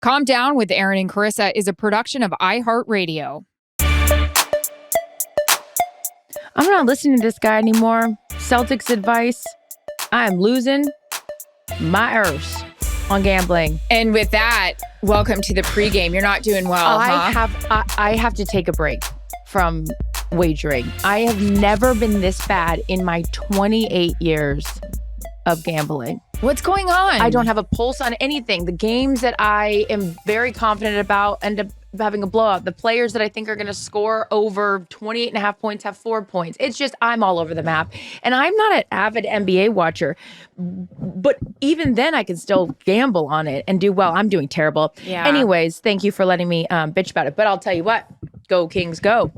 Calm Down with Erin and Charissa is a production of iHeartRadio. I'm not listening to this guy anymore. Celtics advice. I'm losing my earth on gambling. And with that, welcome to the pregame. You're not doing well, I have to take a break from wagering. I have never been this bad in my 28 years of gambling. What's going on? I don't have a pulse on anything. The games that I am very confident about end up having a blowout. The players that I think are going to score over 28 and a half points have 4 points. It's just, I'm all over the map. And I'm not an avid NBA watcher, but even then I can still gamble on it and do well. I'm doing terrible. Yeah. Anyways, thank you for letting me bitch about it. But I'll tell you what, go Kings, go.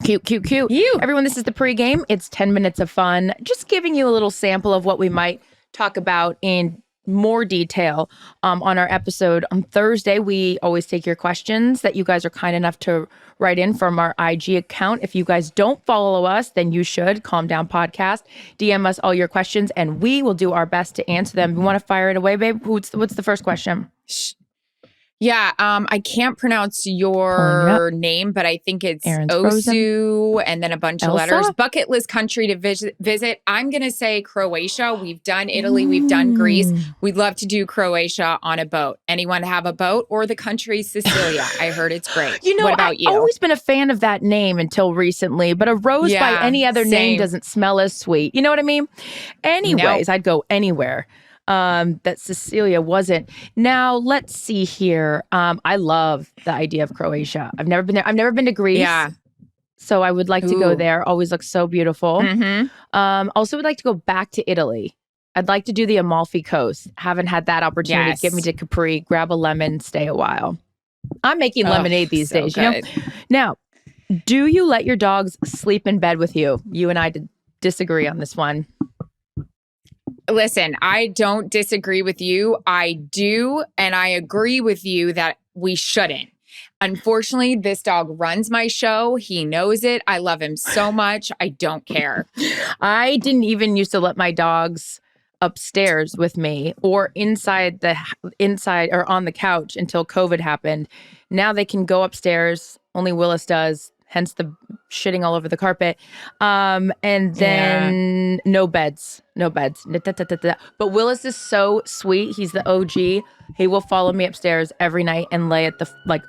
Cute. You. Everyone, this is the pregame. It's 10 minutes of fun. Just giving you a little sample of what we might talk about in more detail on our episode on Thursday. We always take your questions that you guys are kind enough to write in from our IG account. If you guys don't follow us, then you should. Calm Down Podcast. DM us all your questions and we will do our best to answer them. You want to fire it away, babe? What's the first question? Yeah, I can't pronounce your name, but I think it's Aaron's Osu and then a bunch of Elsa? letters. Bucket list country to visit. I'm going to say Croatia. We've done Italy. We've done Greece. We'd love to do Croatia on a boat. Anyone have a boat or the country Sicilia? I heard it's great. You know, what about you? I've always been a fan of that name until recently, but a rose by any other name doesn't smell as sweet. You know what I mean? Anyways, I'd go anywhere. That Cecilia wasn't. Now, let's see here. I love the idea of Croatia. I've never been there. I've never been to Greece. Yeah. So I would like to go there. Always looks so beautiful. Mm-hmm. Also would like to go back to Italy. I'd like to do the Amalfi Coast. Haven't had that opportunity. Yes. Get me to Capri, grab a lemon, stay a while. I'm making lemonade these days. Good. You know? Now, do you let your dogs sleep in bed with you? You and I disagree on this one. Listen, I don't disagree with you. I do. And I agree with you that we shouldn't. Unfortunately, this dog runs my show. He knows it. I love him so much. I don't care. I didn't even used to let my dogs upstairs with me or inside or on the couch until COVID happened. Now they can go upstairs. Only Willis does. Hence the shitting all over the carpet. And then no beds. But Willis is so sweet. He's the OG. He will follow me upstairs every night and lay at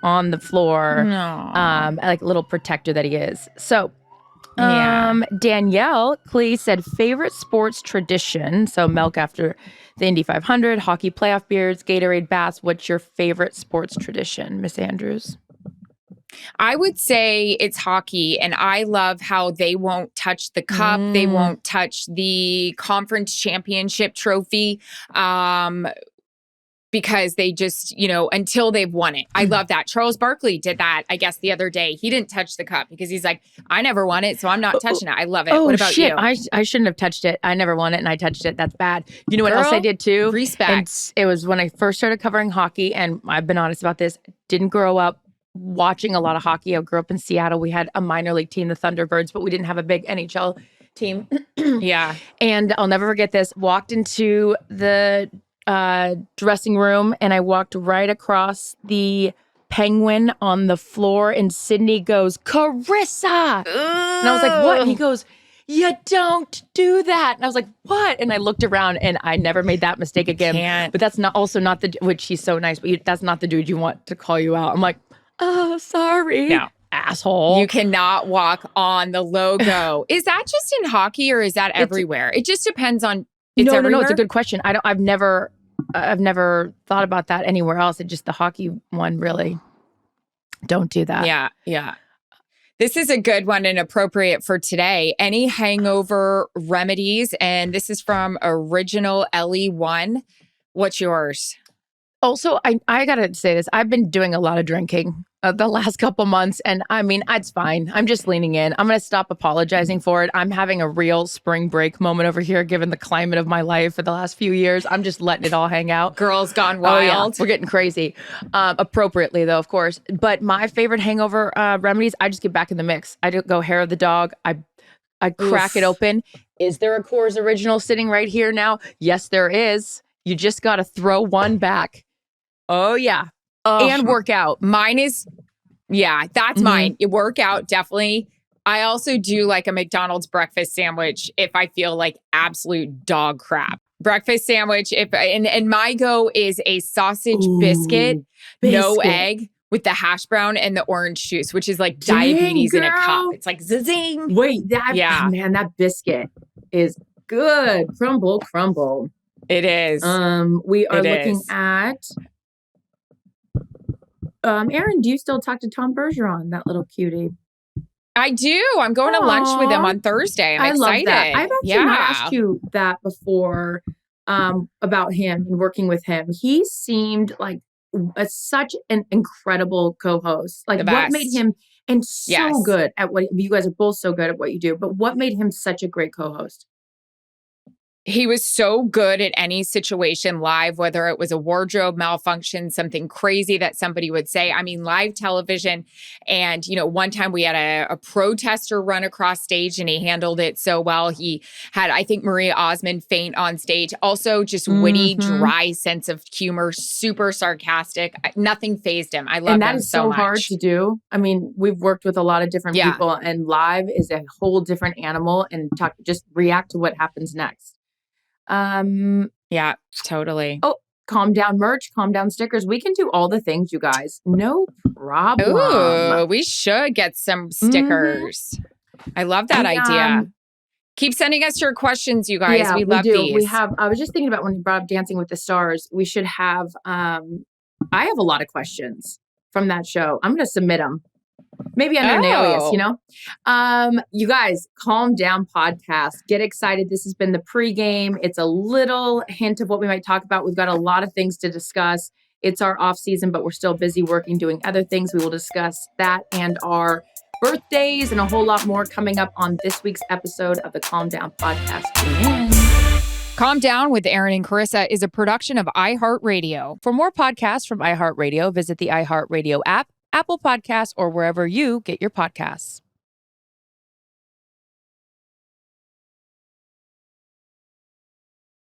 on the floor. Like a little protector that he is. So Danielle Clee said favorite sports tradition. So milk after the Indy 500, hockey playoff beers, Gatorade baths. What's your favorite sports tradition, Miss Andrews? I would say it's hockey, and I love how they won't touch the cup. They won't touch the conference championship trophy because they just, until they've won it. I love that. Charles Barkley did that, I guess, the other day. He didn't touch the cup because he's like, I never won it, so I'm not touching it. I love it. What about you? I shouldn't have touched it. I never won it, and I touched it. That's bad. You know what else I did, too? Respect. It was when I first started covering hockey, and I've been honest about this, didn't grow up watching a lot of hockey. I grew up in Seattle. We had a minor league team, the Thunderbirds, but we didn't have a big NHL team. Yeah. And I'll never forget this. Walked into the dressing room and I walked right across the penguin on the floor and Sydney goes, Charissa! And I was like, what? And he goes, you don't do that. And I was like, what? And I looked around and I never made that mistake again. But that's not the, which he's so nice, but that's not the dude you want to call you out. I'm like, oh, sorry. No. Asshole. You cannot walk on the logo. Is that just in hockey or is that everywhere? It just depends on. No. It's a good question. I've never thought about that anywhere else. It's just the hockey one, really. Don't do that. Yeah. This is a good one and appropriate for today. Any hangover remedies? And this is from Original Ellie1. What's yours? Also, I gotta say this. I've been doing a lot of drinking the last couple months, and I mean, it's fine. I'm just leaning in. I'm gonna stop apologizing for it. I'm having a real spring break moment over here, given the climate of my life for the last few years. I'm just letting it all hang out. Girls gone wild. Oh, yeah. We're getting crazy. Appropriately, though, of course. But my favorite hangover remedies, I just get back in the mix. I don't go hair of the dog. I crack it open. Is there a Coors Original sitting right here now? Yes, there is. You just got to throw one back. Oh, yeah. And work out. Mine is, that's mine. You work out, definitely. I also do like a McDonald's breakfast sandwich if I feel like absolute dog crap. Breakfast sandwich, and my go is a sausage biscuit, no egg, with the hash brown and the orange juice, which is like diabetes in a cup. It's like zing. Wait, man, that biscuit is good. Crumble, crumble. It is. We are looking at. Erin, do you still talk to Tom Bergeron, that little cutie? I do. I'm going to lunch with him on Thursday. I'm excited. Love that. I've actually not asked you that before about him and working with him. He seemed like such an incredible co-host. Like what made him so good at what you guys are both so good at what you do. But what made him such a great co-host? He was so good at any situation live, whether it was a wardrobe malfunction, something crazy that somebody would say. I mean, live television. And, one time we had a protester run across stage and he handled it so well. He had, I think, Maria Osmond faint on stage. Also just witty, dry sense of humor, super sarcastic. Nothing fazed him. I love him so much. And that is so hard to do. I mean, we've worked with a lot of different people and live is a whole different animal and just react to what happens next. Yeah, totally. Oh, calm down merch, calm down stickers. We can do all the things, you guys. No problem. Ooh, we should get some stickers. I love that idea. Keep sending us your questions, you guys. We love these. We have, I was just thinking about when you brought up Dancing with the Stars, we should have, I have a lot of questions from that show. I'm going to submit them. Maybe under an alias, You guys, calm down podcast. Get excited. This has been the pregame. It's a little hint of what we might talk about. We've got a lot of things to discuss. It's our off season, but we're still busy working, doing other things. We will discuss that and our birthdays and a whole lot more coming up on this week's episode of the Calm Down podcast. Tune in. Calm Down with Erin and Charissa is a production of iHeartRadio. For more podcasts from iHeartRadio, visit the iHeartRadio app, Apple Podcasts, or wherever you get your podcasts.